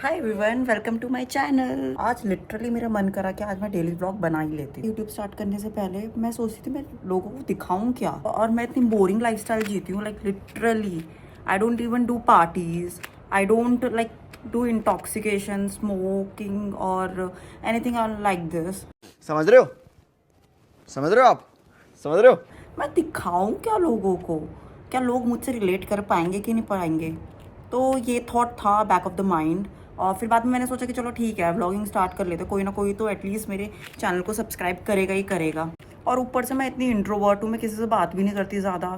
Hi everyone, welcome to my channel. आज literally मेरा मन करा कि आज मैं डेली व्लॉग बना ही लेती हूँ। यूट्यूब स्टार्ट करने से पहले मैं सोचती थी मैं लोगों को दिखाऊं क्या, और मैं इतनी बोरिंग लाइफस्टाइल जीती हूँ। Like literally I don't even do parties, I don't like do intoxication, smoking और एनीथिंग लाइक दिस। समझ रहे हो? समझ रहे हो आप? समझ रहे हो? मैं दिखाऊं क्या लोगों को? क्या लोग मुझसे रिलेट कर पाएंगे कि नहीं पाएंगे? तो ये थॉट था बैक ऑफ द माइंड। और फिर बाद में मैंने सोचा कि चलो ठीक है, व्लॉगिंग स्टार्ट कर लेते, कोई ना कोई तो एटलीस्ट मेरे चैनल को सब्सक्राइब करेगा ही करेगा। और ऊपर से मैं इतनी इंट्रोवर्ट हूँ, मैं किसी से बात भी नहीं करती ज़्यादा।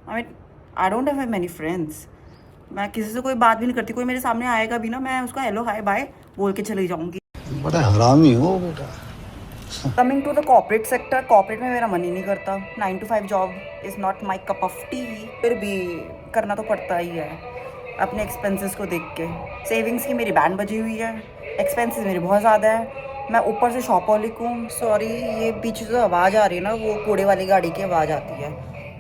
I don't have many friends. मैं किसी से कोई बात भी नहीं करती। कोई मेरे सामने आएगा भी ना, मैं उसका हेलो हाय बाय बोल के चली जाऊँगी। बड़ा हरामी हो बेटा। Coming to the corporate sector, corporate में मेरा मन ही नहीं करता। 9 to 5 job is not my cup of tea. फिर भी करना तो पड़ता ही है अपने एक्सपेंसेस को देख के। सेविंग्स की मेरी बैंड बजी हुई है, एक्सपेंसेस मेरे बहुत ज़्यादा है। मैं ऊपर से शॉपहॉलिक हूँ। सॉरी, ये पीछे जो आवाज़ आ रही है ना, वो कूड़े वाली गाड़ी की आवाज़ आती है।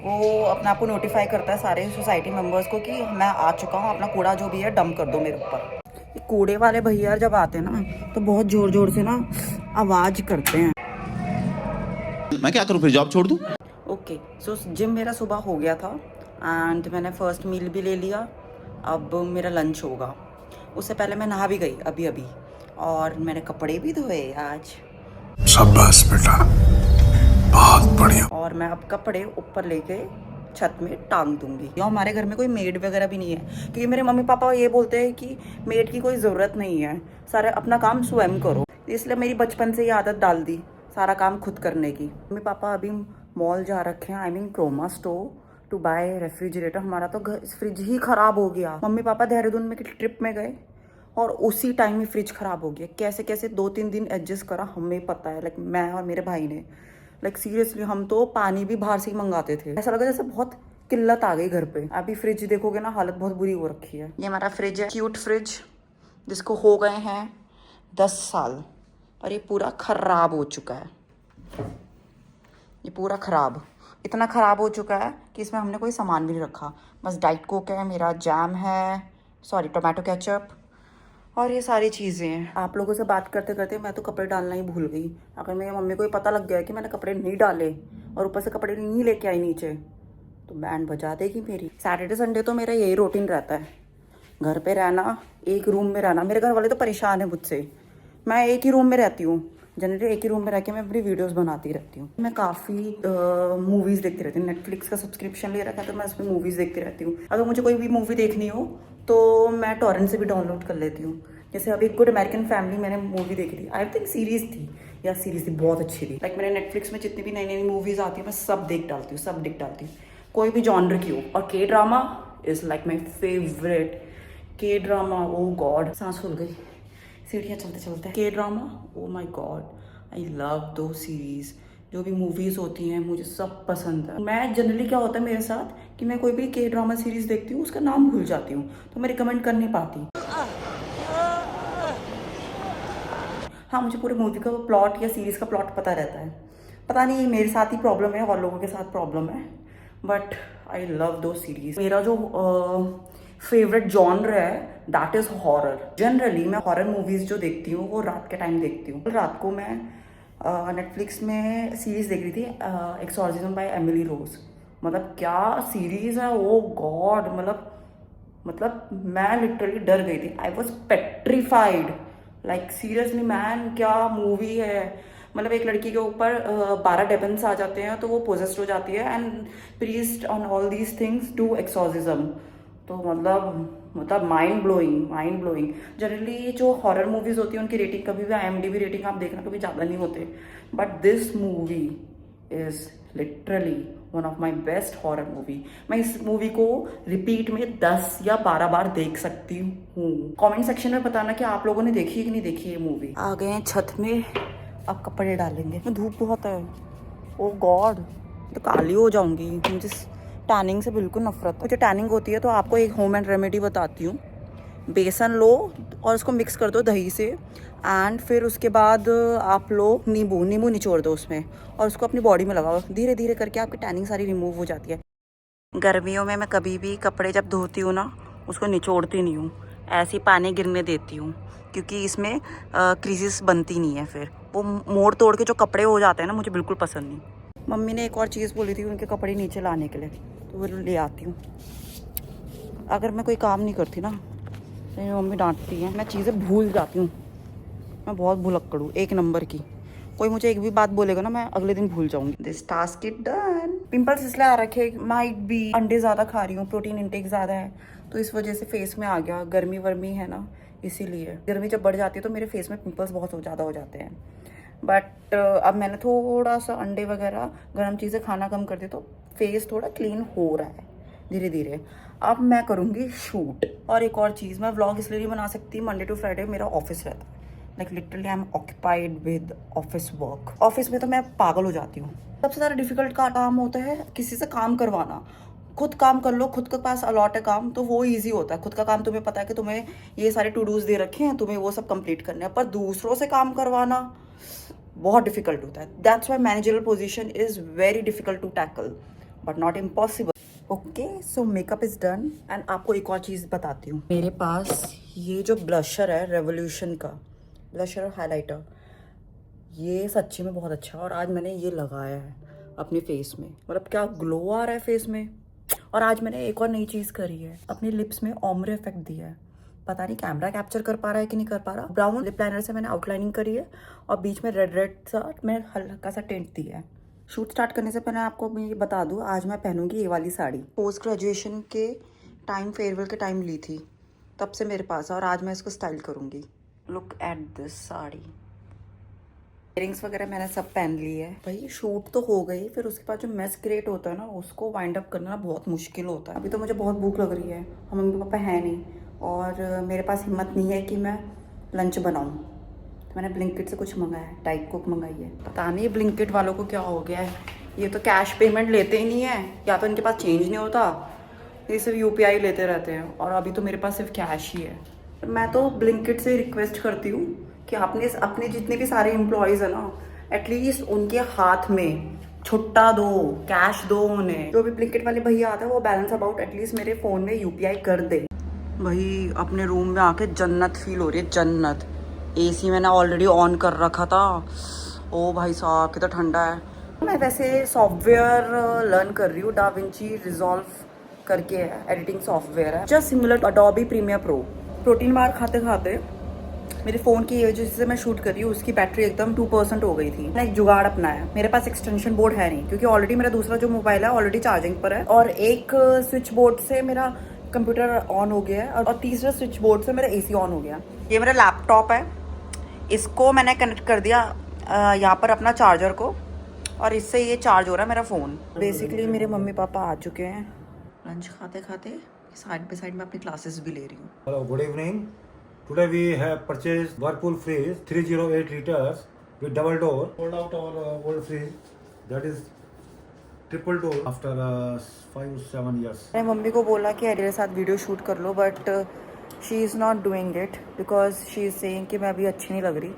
वो अपने आप को नोटिफाई करता है सारे सोसाइटी मेम्बर्स को कि मैं आ चुका हूँ, अपना कूड़ा जो भी है डंप कर दो मेरे ऊपर। ये कूड़े वाले भैया जब आते हैं ना तो बहुत ज़ोर ज़ोर से ना आवाज़ करते हैं। मैं क्या करूं, फिर जॉब छोड़ दूं? ओके, सो जिम मेरा सुबह हो गया था एंड मैंने फर्स्ट मील भी ले लिया। अब मेरा लंच होगा। उससे पहले मैं नहा भी गई अभी अभी, और मैंने कपड़े भी धोए आज। शाबाश बेटा, बहुत बढ़िया। और मैं अब कपड़े ऊपर लेके छत में टांग दूंगी। और हमारे घर में कोई मेड वगैरह भी नहीं है, क्योंकि मेरे मम्मी पापा ये बोलते हैं कि मेड की कोई ज़रूरत नहीं है, सारा अपना काम स्वयं करो। इसलिए मेरी बचपन से ये आदत डाल दी सारा काम खुद करने की। मम्मी पापा अभी मॉल जा रखे हैं, I mean Croma store, to buy refrigerator. हमारा तो फ्रिज ही ख़राब हो गया। मम्मी पापा देहरादून में ट्रिप में गए और उसी टाइम ही फ्रिज ख़राब हो गया। कैसे कैसे 2-3 दिन एडजस्ट करा हमें पता है। लाइक मैं और मेरे भाई ने, लाइक सीरियसली हम तो पानी भी बाहर से ही मंगाते थे। ऐसा लगा जैसे बहुत किल्लत आ गई घर पे। अभी फ्रिज देखोगे ना, हालत बहुत बुरी हो रखी है। ये हमारा फ्रिज है, क्यूट फ्रिज, जिसको हो गए हैं 10 साल, और ये पूरा खराब हो चुका है। ये पूरा खराब, इतना ख़राब हो चुका है कि इसमें हमने कोई सामान भी नहीं रखा। बस डाइट कोक है, मेरा जैम है, सॉरी टोमेटो केचप, और ये सारी चीज़ें हैं। आप लोगों से बात करते करते मैं तो कपड़े डालना ही भूल गई। अगर मेरी मम्मी को पता लग गया कि मैंने कपड़े नहीं डाले और ऊपर से कपड़े नहीं लेके आई नीचे, तो बैंड बजा देगी मेरी। सैटरडे संडे तो मेरा यही रूटीन रहता है, घर पे रहना, एक रूम में रहना। मेरे घर वाले तो परेशान है मुझसे। मैं एक ही रूम में रहती हूँ, जनरली एक ही रूम में रह के मैं अपनी वीडियोस बनाती रहती हूँ। मैं काफ़ी मूवीज़ देखती रहती हूँ। नेटफ्लिक्स का सब्सक्रिप्शन ले रखा है तो मैं उसमें मूवीज़ देखती रहती हूँ। अगर मुझे कोई भी मूवी देखनी हो तो मैं टॉरेंट से भी डाउनलोड कर लेती हूँ। जैसे अभी गुड अमेरिकन फैमिली मैंने मूवी देखी थी। आई थिंक सीरीज़ थी, या सीरीज़ थी, बहुत अच्छी थी। लाइक मैंने नेटफ्लिक्स में जितनी भी नई नई मूवीज़ आती है मैं सब देख डालती हूँ, सब देख डालती हूँ, कोई भी जॉनर की हो। और K drama is like my favourite. K drama, oh God, सांस फूल गई सीढ़ियाँ चलते चलते। K drama, oh my God, I love दो सीरीज़। जो भी मूवीज़ होती हैं मुझे सब पसंद है। मैं जनरली क्या होता है मेरे साथ कि मैं कोई भी के ड्रामा सीरीज़ देखती हूँ, उसका नाम भूल जाती हूँ, तो मैं रिकमेंड कर नहीं पाती। हाँ, मुझे पूरे मूवी का प्लॉट या सीरीज़ का प्लॉट पता रहता है। पता नहीं मेरे साथ ही प्रॉब्लम है और लोगों के साथ प्रॉब्लम है, बट आई लव दो सीरीज़। मेरा जो फेवरेट जॉनर है दैट इज़ हॉरर। जनरली मैं हॉरर मूवीज़ जो देखती हूँ वो रात के टाइम देखती हूँ। रात को मैं नेटफ्लिक्स में सीरीज़ देख रही थी, एक्सॉर्सिज्म बाय एमिली रोज। मतलब क्या सीरीज़ है, ओ गॉड। मतलब मैं लिटरली डर गई थी। I was petrified, like seriously man, क्या मूवी है। मतलब एक लड़की के ऊपर 12 डेमन्स आ जाते हैं तो वो पोजेस्ड हो जाती है and priest on all these things do exorcism. तो मतलब माइंड ब्लोइंग। जनरली जो हॉरर मूवीज़ होती हैं उनकी रेटिंग कभी भी, IMDb रेटिंग आप देखना, कभी ज़्यादा नहीं होते, but this movie is literally one of my best horror movie. मैं इस मूवी को रिपीट में 10 या 12 बार देख सकती हूँ। कमेंट सेक्शन में बताना कि आप लोगों ने देखी है कि नहीं देखी है मूवी। आ गए हैं छत में, अब कपड़े डालेंगे। धूप बहुत है, ओ गॉड, तो काली हो जाऊंगी। मुझे टैनिंग से बिल्कुल नफरत है। मुझे टैनिंग होती है तो आपको एक होम एंड रेमेडी बताती हूँ। बेसन लो और उसको मिक्स कर दो दही से, एंड फिर उसके बाद आप लो नींबू निचोड़ दो उसमें और उसको अपनी बॉडी में लगाओ। धीरे धीरे करके आपकी टैनिंग सारी रिमूव हो जाती है। गर्मियों में मैं कभी भी कपड़े जब धोती हूँ ना, उसको निचोड़ती नहीं हूँ, ऐसे पानी गिरने देती हूँ क्योंकि इसमें क्रीजेस बनती नहीं है, फिर वो मोड़ तोड़ के जो कपड़े हो जाते हैं ना, मुझे बिल्कुल पसंद नहीं। मम्मी ने एक और चीज़ बोली थी उनके कपड़े नीचे लाने के लिए, तो वो ले आती हूँ। अगर मैं कोई काम नहीं करती ना तो मेरी मम्मी डांटती है, मैं चीज़ें भूल जाती हूँ। मैं बहुत भुलक्कड़ हूँ, एक नंबर की। कोई मुझे एक भी बात बोलेगा ना, मैं अगले दिन भूल जाऊंगी। This task is done. Pimples इसलिए आ रखे, माइट बी अंडे ज़्यादा खा रही हूँ, प्रोटीन इंटेक ज़्यादा है, तो इस वजह से फेस में आ गया। गर्मी वर्मी है ना, इसीलिए गर्मी जब बढ़ जाती है तो मेरे फेस में पिंपल्स बहुत ज़्यादा हो जाते हैं। बट अब मैंने थोड़ा सा अंडे वगैरह गर्म चीज़ें खाना कम कर दी, तो फेस थोड़ा क्लीन हो रहा है धीरे धीरे। अब मैं करूँगी शूट। और एक और चीज़, मैं व्लॉग इसलिए नहीं बना सकती, मंडे टू फ्राइडे मेरा ऑफिस रहता है। Like literally I am occupied with office work. Office में तो मैं पागल हो जाती हूँ। सबसे ज़्यादा डिफिकल्ट का काम होता है किसी से काम करवाना। खुद काम कर लो, खुद के पास अलॉट है काम, तो वो इजी होता है। खुद का काम तुम्हें पता है कि तुम्हें ये सारे टू डूज दे रखे हैं, तुम्हें वो सब कंप्लीट करना है। पर दूसरों से काम करवाना बहुत डिफिकल्ट होता है। That's why managerial position is very difficult to tackle, but not impossible. Okay, so makeup is done. And आपको एक और चीज़ बताती हूँ, मेरे पास ये जो ब्लशर है रेवोल्यूशन का, ब्लशर और हाइलाइटर, ये सच्ची में बहुत अच्छा है। और आज मैंने ये लगाया है अपने फेस में, मतलब क्या ग्लो आ रहा है फेस में। और आज मैंने एक और नई चीज़ करी है, अपने लिप्स में ओम्ब्रे इफेक्ट दिया है। पता नहीं कैमरा कैप्चर कर पा रहा है कि नहीं कर पा रहा। ब्राउन लिप लाइनर से मैंने आउटलाइनिंग करी है और बीच में रेड रेड सा मैंने हल्का सा टेंट दिया है। शूट स्टार्ट करने से पहले आपको मैं ये बता दूँ, आज मैं पहनूंगी ये वाली साड़ी। पोस्ट ग्रेजुएशन के टाइम, फेयरवेल के टाइम ली थी, तब से मेरे पास है, और आज मैं इसको स्टाइल करूँगी। Look at this sari. Earrings वगैरह मैंने सब पहन ली है। भाई शूट तो हो गई, फिर उसके बाद जो मेस क्रिएट होता है ना, उसको वाइंड अप करना बहुत मुश्किल होता है। अभी तो मुझे बहुत भूख लग रही है, और मम्मी पापा है नहीं, और मेरे पास हिम्मत नहीं है कि मैं लंच बनाऊँ। तो मैंने ब्लिंकिट से कुछ मंगाया है, डाइट कोक मंगाई है। पता नहीं ब्लिंकिट वालों को क्या हो गया है, ये तो कैश पेमेंट लेते ही नहीं है, या तो इनके पास चेंज नहीं होता, ये सिर्फ UPI लेते रहते हैं। और अभी तो मेरे पास सिर्फ कैश ही है। मैं तो ब्लिंकिट से रिक्वेस्ट करती हूँ कि अपने जितने भी सारे एम्प्लॉयज़ है ना, एटलीस्ट उनके हाथ में छुट्टा दो, कैश दो उन्हें। जो भी ब्लिंकिट वाले भैया आता है वो बैलेंस अबाउट एटलीस्ट मेरे फ़ोन में UPI कर दे। भाई अपने रूम में आके जन्नत फील हो रही है, जन्नत। AC मैंने ऑलरेडी ऑन कर रखा था। ओ भाई साहब कितना ठंडा है। मैं वैसे सॉफ्टवेयर लर्न कर रही हूँ, डाविंची रिजॉल्व करके है, एडिटिंग सॉफ्टवेयर है, just similar to Adobe Premiere Pro. Protein bar खाते खाते मेरे फ़ोन की ये जिससे मैं शूट कर रही हूँ, उसकी बैटरी एकदम 2% हो गई थी। मैंने एक जुगाड़ अपनाया। मेरे पास एक्सटेंशन बोर्ड है नहीं, क्योंकि ऑलरेडी मेरा दूसरा जो मोबाइल है ऑलरेडी चार्जिंग पर है, और एक स्विच बोर्ड से मेरा कंप्यूटर ऑन हो गया है, और तीसरा स्विच बोर्ड से मेरा AC ऑन हो गया। ये मेरा लैपटॉप है, इसको मैंने कनेक्ट कर दिया यहाँ पर अपना चार्जर को, और इससे ये चार्ज हो रहा है मेरा फ़ोन। बेसिकली मेरे मम्मी पापा आ चुके हैं। लंच खाते खाते साइड बाई साइड में अपनी क्लासेस भी ले रही हूँ। Hello, good evening. Today we have purchased Whirlpool fridge 308 liters with double door. Pulled out our old fridge that is triple door after 5-7 years. मैंने मम्मी को बोला कि मेरे साथ वीडियो शूट कर लो, but she is not doing it because she is saying कि मैं अभी अच्छी नहीं लग रही।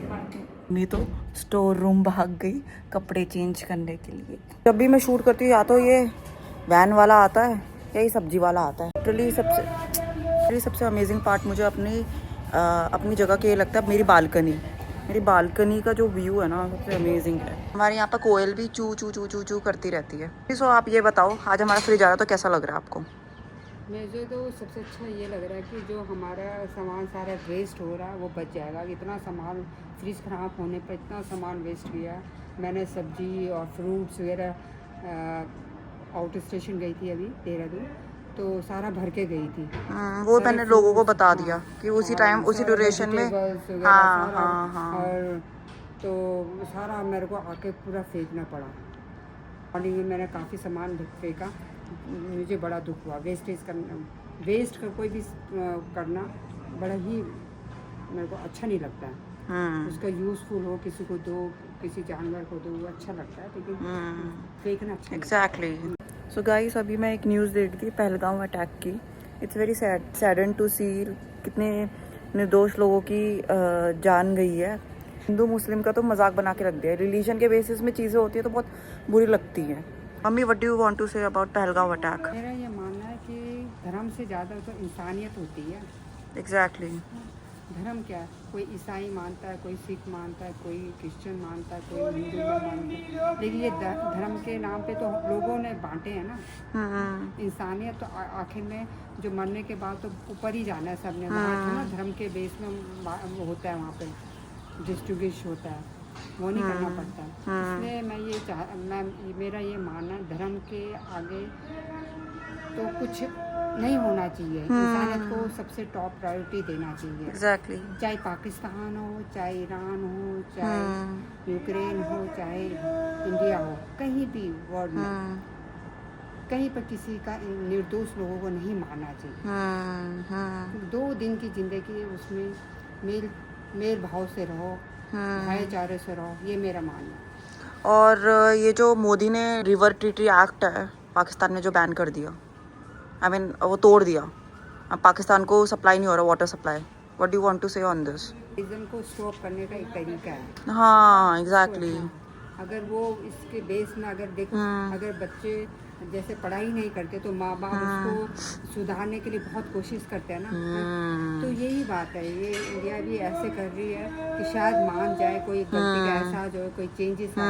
मम्मी तो स्टोर रूम भाग गई कपड़े चेंज करने के लिए। जब भी मैं शूट करती हूँ, या तो ये वैन वाला आता है या ये सब्जी वाला आता है। लिटरली सबसे अमेजिंग पार्ट मुझे अपनी जगह के ये लगता है, मेरी बालकनी का जो व्यू है ना, सबसे अमेजिंग है। हमारे यहाँ पर कोयल भी चू चू चू चू चू करती रहती है। सो आप ये बताओ, आज हमारा फ्रिज आया तो कैसा लग रहा है आपको? मुझे तो सबसे अच्छा ये लग रहा है कि जो हमारा सामान सारा वेस्ट हो रहा है वो बच जाएगा। इतना सामान फ्रिज ख़राब होने पर इतना सामान वेस्ट किया। मैंने सब्जी और फ्रूट्स वगैरह आउट स्टेशन गई थी अभी देहरादून, तो सारा भर के गई थी। वो मैंने लोगों को बता दिया कि उसी टाइम उसी ड्यूरेशन में। हाँ। और तो सारा मेरे को आके पूरा फेंकना पड़ा। मॉर्निंग में मैंने काफ़ी सामान फेंका, मुझे बड़ा दुख हुआ। वेस्ट का कोई भी करना बड़ा ही मेरे को अच्छा नहीं लगता है। उसका यूज़फुल हो, किसी को दो, किसी जानवर को दो, वो अच्छा लगता है, लेकिन फेंकना अच्छा। एग्जैक्टली। सो गाइस, अभी मैं एक न्यूज़ देख रही थी पहलगाम अटैक की। इट्स वेरी सैडेंड टू सी कितने निर्दोष लोगों की जान गई है। हिंदू मुस्लिम का तो मजाक बना के रख दिया है। रिलीजन के बेसिस में चीज़ें होती है तो बहुत बुरी लगती हैं। Mummy, what do you want to say about Pahalgam attack? मेरा ये मानना है कि धर्म से ज़्यादा तो इंसानियत होती है। एग्जैक्टली। धर्म क्या है, कोई ईसाई मानता है, कोई सिख मानता है, कोई क्रिश्चियन मानता है, कोई हिंदू लोग मानते हैं, लेकिन ये धर्म के नाम पे तो लोगों ने बांटे हैं ना। इंसानियत तो आखिर में जो मरने के बाद तो ऊपर ही जाना है सबने, वहाँ तो ना धर्म के बेस में वो होता है, वहाँ पे डिस्ट्रीब्यूशन होता है, वो नहीं करना पड़ता। इसलिए मैं मेरा ये मानना है, धर्म के आगे तो कुछ नहीं होना चाहिए। इंसानियत को सबसे टॉप प्रायोरिटी देना चाहिए। एग्जैक्टली। चाहे पाकिस्तान हो, चाहे ईरान हो, चाहे यूक्रेन हो, चाहे इंडिया हो, कहीं भी वर्ल्ड में कहीं पर किसी का निर्दोष लोगों को नहीं मारना चाहिए। 2 दिन की जिंदगी है, उसमें मेल भाव से रहो, भाईचारे से रहो, ये मेरा मानना है। और ये जो मोदी ने रिवर ट्रीटी एक्ट है पाकिस्तान में जो बैन कर दिया, आई मीन वो तोड़ दिया, अब पाकिस्तान को सप्लाई नहीं हो रहा water supply. What do you want to say on this? Reason को स्टॉप करने का एक तरीका है। हाँ एग्जैक्टली। अगर वो इसके बेस में अगर देखो, अगर बच्चे जैसे पढ़ाई नहीं करते तो माँ बाप उसको सुधारने के लिए बहुत कोशिश करते हैं ना। तो यही बात है, ये इंडिया भी ऐसे कर रही है कि शायद मान जाए, कोई गलती का एहसास हो, कोई चेंजेस आए।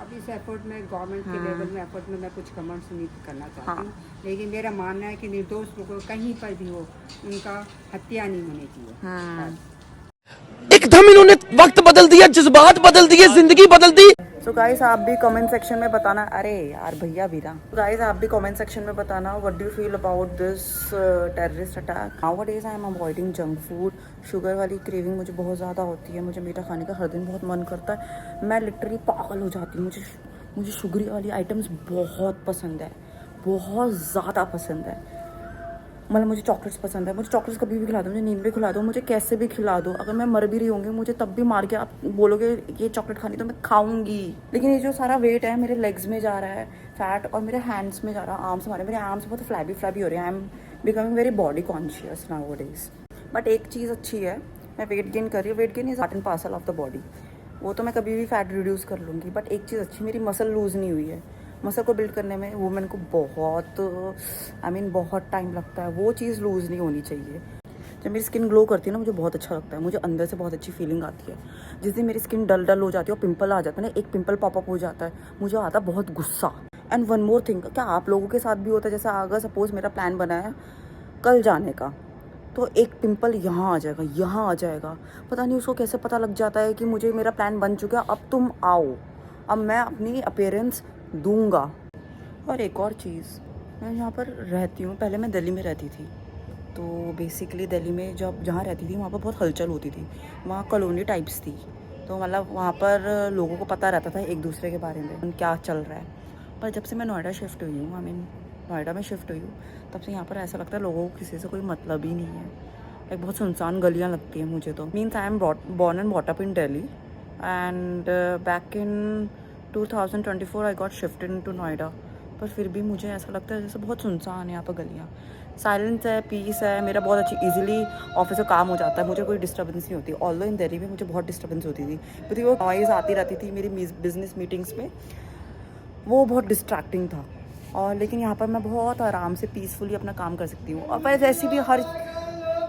अब इस एफर्ट में गवर्नमेंट के लेवल में एफर्ट में मैं कुछ कमेंट्स नहीं करना चाहती हूँ, लेकिन मेरा मानना है कि निर्दोष लोगों कहीं पर भी हो, उनका हत्या नहीं होनी चाहिए। एकदम इन्होंने वक्त बदल दिया, जज्बात बदल दिए, जिंदगी बदल दी। सो गाइस आप भी कमेंट सेक्शन में बताना, अरे यार भैया वीरा, गाइस आप भी कमेंट सेक्शन में बताना what do you feel about this terrorist attack. Nowadays I am avoiding junk food. Sugar वाली क्रेविंग मुझे बहुत ज़्यादा होती है, मुझे मीठा खाने का हर दिन बहुत मन करता है, मैं लिटरली पागल हो जाती हूँ। मुझे शुगरी वाली आइटम्स बहुत पसंद है, बहुत ज़्यादा पसंद है। मतलब मुझे चॉकलेट्स पसंद है, मुझे चॉकलेट्स कभी भी खिला दो, मुझे नींद में खिला दो, मुझे कैसे भी खिला दो, अगर मैं मर भी रही होंगी मुझे तब भी मार के आप बोलोगे ये चॉकलेट खानी तो मैं खाऊंगी। लेकिन ये जो सारा वेट है मेरे लेग्स में जा रहा है फैट, और मेरे हैंड्स में जा रहा है, आर्म्स मेरे आर्म्स बहुत फ्लैबी हो रहे हैं। I am becoming very body conscious nowadays. But एक चीज़ अच्छी है, मैं वेट गेन कर रही हूँ। Weight gain is part and parcel of the body, वो तो मैं कभी भी फैट रिड्यूस कर लूँगी। बट एक चीज़ अच्छी, मेरी मसल लूज़ नहीं हुई है। मसल को बिल्ड करने में वुमेन को बहुत टाइम लगता है, वो चीज़ लूज़ नहीं होनी चाहिए। जब मेरी स्किन ग्लो करती है ना मुझे बहुत अच्छा लगता है, मुझे अंदर से बहुत अच्छी फीलिंग आती है। जिस दिन मेरी स्किन डल हो जाती है और पिंपल आ जाता है ना, एक पिंपल पॉपअप हो जाता है, मुझे आता बहुत गुस्सा। एंड वन मोर थिंग, क्या आप लोगों के साथ भी होता है? जैसे अगर सपोज मेरा प्लान बना है कल जाने का, तो एक पिंपल यहाँ आ जाएगा, पता नहीं उसको कैसे पता लग जाता है कि मुझे मेरा प्लान बन चुका है, अब तुम आओ, अब मैं अपनी अपीयरेंस दूंगा। और एक और चीज़, मैं यहाँ पर रहती हूँ, पहले मैं दिल्ली में रहती थी, तो बेसिकली दिल्ली में जब जहाँ रहती थी वहाँ पर बहुत हलचल होती थी, वहाँ कॉलोनी टाइप्स थी, तो मतलब वहाँ पर लोगों को पता रहता था एक दूसरे के बारे में क्या चल रहा है। पर जब से मैं नोएडा शिफ्ट हुई हूँ, नोएडा में शिफ्ट हुई हूँ, तब से यहाँ पर ऐसा लगता है लोगों को किसी से कोई मतलब ही नहीं है। एक बहुत सुनसान गलियाँ लगती हैं मुझे तो। Means I am born and bought up in Delhi, and back in 2024 I got shifted into Noida, पर फिर भी मुझे ऐसा लगता है जैसे बहुत सुनसान है यहाँ पर गलियाँ। साइलेंस है, पीस है, मेरा बहुत अच्छी इजीली ऑफिस का काम हो जाता है, मुझे कोई डिस्टर्बेंस नहीं होती। ऑल्दो इन दिल्ली में मुझे बहुत डिस्टर्बेंस होती थी, क्योंकि वो नॉइज़ आती रहती थी मेरी बिजनेस मीटिंग्स में, वो बहुत डिस्ट्रैक्टिंग था। और लेकिन यहाँ पर मैं बहुत आराम से पीसफुली अपना काम कर सकती हूँ। और पर जैसे भी हर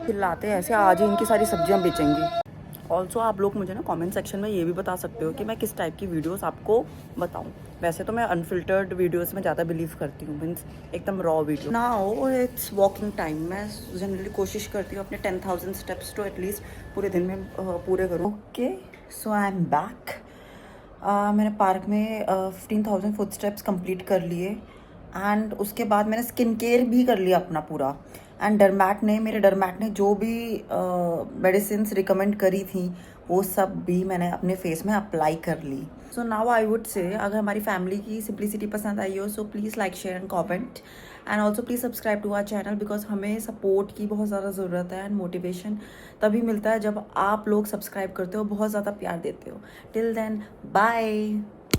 खिलाते हैं ऐसे आज ही इनकी सारी सब्जियाँ बेचेंगी। ऑल्सो आप लोग मुझे ना कमेंट सेक्शन में ये भी बता सकते हो कि मैं किस टाइप की वीडियोस आपको बताऊं। वैसे तो मैं अनफिल्टर्ड वीडियोस में ज़्यादा बिलीव करती हूँ, मीन्स एकदम raw video. Now it's walking time. मैं जनरली कोशिश करती हूँ अपने 10,000 स्टेप्स तो एटलीस्ट पूरे दिन में पूरे करूँ। Okay, so I am back. मैंने पार्क में 15,000 फुट स्टेप्स कम्प्लीट कर लिए, एंड उसके बाद मैंने स्किन केयर भी कर लिया अपना पूरा। एंड मेरे डरमैट ने जो भी मेडिसिन्स रिकमेंड करी थी वो सब भी मैंने अपने फेस में अप्लाई कर ली। So now I would say अगर हमारी फैमिली की सिंप्लिसिटी पसंद आई हो, so please like share and comment, and also please subscribe to our channel, because हमें सपोर्ट की बहुत ज़्यादा ज़रूरत है, एंड मोटिवेशन तभी मिलता है जब आप लोग सब्सक्राइब करते हो, बहुत ज़्यादा प्यार देते हो। Till then bye.